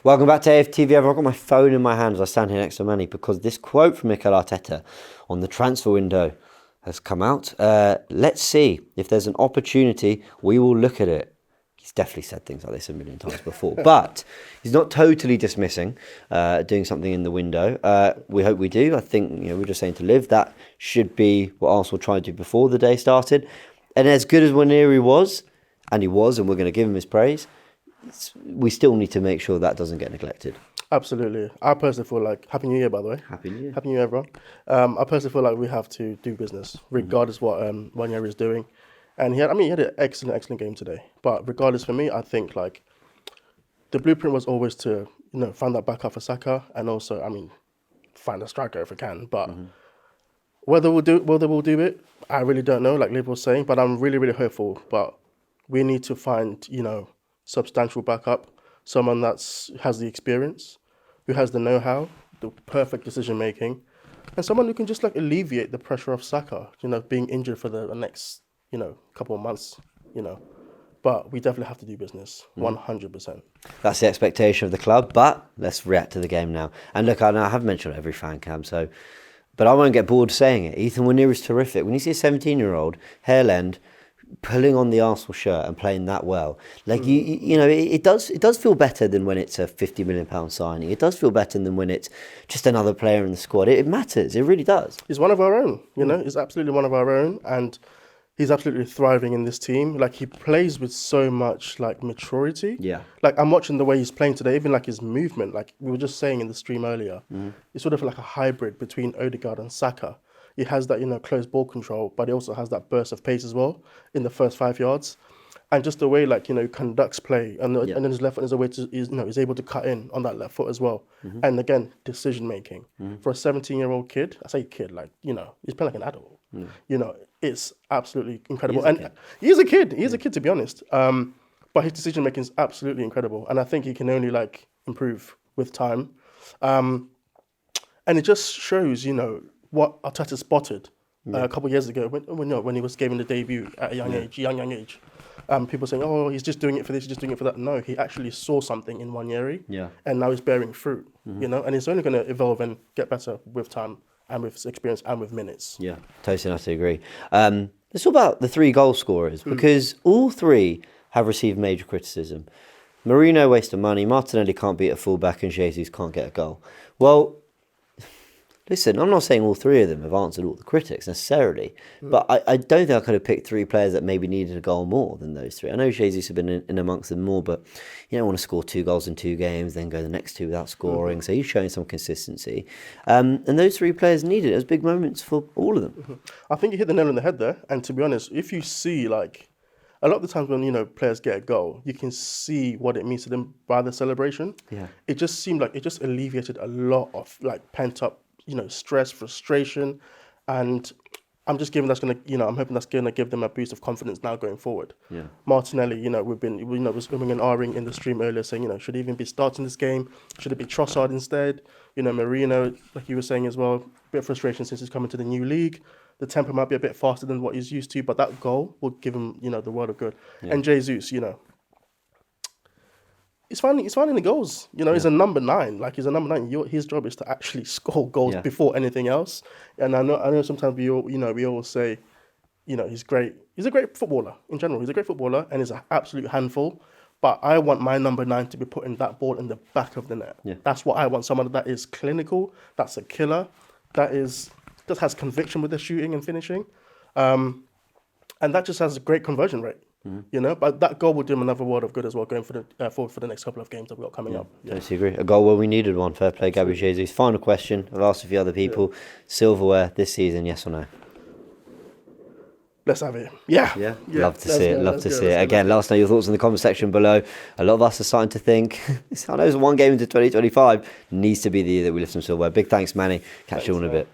Welcome back to AFTV. I've got my phone in my hand as I stand here next to Manny because this quote from Mikel Arteta on the transfer window has come out. Let's see if there's an opportunity. We will look at it. He's definitely said things like this a million times before, but he's not totally dismissing doing something in the window. We hope we do. I think we're just saying to Liv that should be what Arsenal tried to do before the day started. And as good as Nwaneri was, and we're going to give him his praise, we still need to make sure that doesn't get neglected. Absolutely. I personally feel like, Happy New Year, by the way. Happy New Year. Happy New Year, everyone. I personally feel like we have to do business, regardless what Nwaneri is doing. And he had an excellent game today. But regardless, for me, I think like the blueprint was always to, find that backup for Saka and also, find a striker if we can. But whether we'll do it, I really don't know, like Liv was saying. But I'm really, really hopeful. But we need to find, substantial backup, someone that's has the experience, who has the know-how, the perfect decision-making, and someone who can just like alleviate the pressure of Saka, being injured for the next, couple of months, But we definitely have to do business, 100%. That's the expectation of the club, but let's react to the game now. And look, I know I have mentioned every fan cam, but I won't get bored saying it. Ethan Nwaneri is terrific. When you see a 17-year-old, hair end, pulling on the Arsenal shirt and playing that well, like it does feel better than when it's a £50 million signing. It does feel better than when it's just another player in the squad. It matters. It really does. He's one of our own. He's absolutely one of our own, and he's absolutely thriving in this team. Like he plays with so much like maturity. Yeah. Like I'm watching the way he's playing today, even like his movement. Like we were just saying in the stream earlier, it's sort of like a hybrid between Odegaard and Saka. He has that, close ball control, but he also has that burst of pace as well in the first 5 yards. And just the way, conducts play. And then his left foot is a way to, is able to cut in on that left foot as well. And again, decision-making. For a 17-year-old kid, I say kid, he's playing like an adult. It's absolutely incredible. He's a kid. He's a kid, to be honest. But his decision-making is absolutely incredible. And I think he can only, improve with time. And it just shows, what Arteta spotted a couple of years ago when he was giving the debut at a young age. People saying, "Oh, he's just doing it for this, he's just doing it for that." No, he actually saw something in Nwaneri, and now he's bearing fruit. And it's only going to evolve and get better with time and with experience and with minutes. Yeah, totally and utterly agree. Let's talk about the 3 goal scorers because all 3 have received major criticism. Marino wasted money, Martinelli can't beat a fullback, and Jesus can't get a goal. Well, listen, I'm not saying all 3 of them have answered all the critics necessarily, but I don't think I could have picked 3 players that maybe needed a goal more than those 3. I know Jesus have been in amongst them more, but you don't want to score 2 goals in 2 games, then go the next 2 without scoring. So he's showing some consistency. And those 3 players needed it. It was big moments for all of them. I think you hit the nail on the head there. And to be honest, if you see a lot of the times when, players get a goal, you can see what it means to them by the celebration. Yeah. It just seemed like it just alleviated a lot of pent up stress, frustration, and I'm just giving I'm hoping that's gonna give them a boost of confidence now going forward. Yeah. Martinelli, we've been, was umming and ahhing in the stream earlier, saying, should he even be starting this game? Should it be Trossard instead? Marino, like you were saying as well, a bit of frustration since he's coming to the new league. The tempo might be a bit faster than what he's used to, but that goal will give him, the world of good. Yeah. And Jesus, He's finding the goals. He's a number 9. He's a number 9. His job is to actually score goals before anything else. And I know sometimes we always say, he's great. He's a great footballer in general. He's a great footballer and he's an absolute handful. But I want my number 9 to be putting that ball in the back of the net. Yeah. That's what I want. Someone that is clinical, that's a killer, just has conviction with the shooting and finishing. And that just has a great conversion rate. But that goal will do him another world of good as well, going forward for the next couple of games that we've got coming up. Yeah. Totally agree. A goal where we needed one. Fair play, Gabriel Jesus. Final question. I've asked a few other people. Yeah. Silverware this season, yes or no? Let's have it. Yeah. Love to see it. Love to see it. Again, let us know your thoughts in the comment section below. A lot of us are starting to think, I know it's 1 game into 2025, needs to be the year that we lift some silverware. Big thanks, Manny. Catch you all in a bit.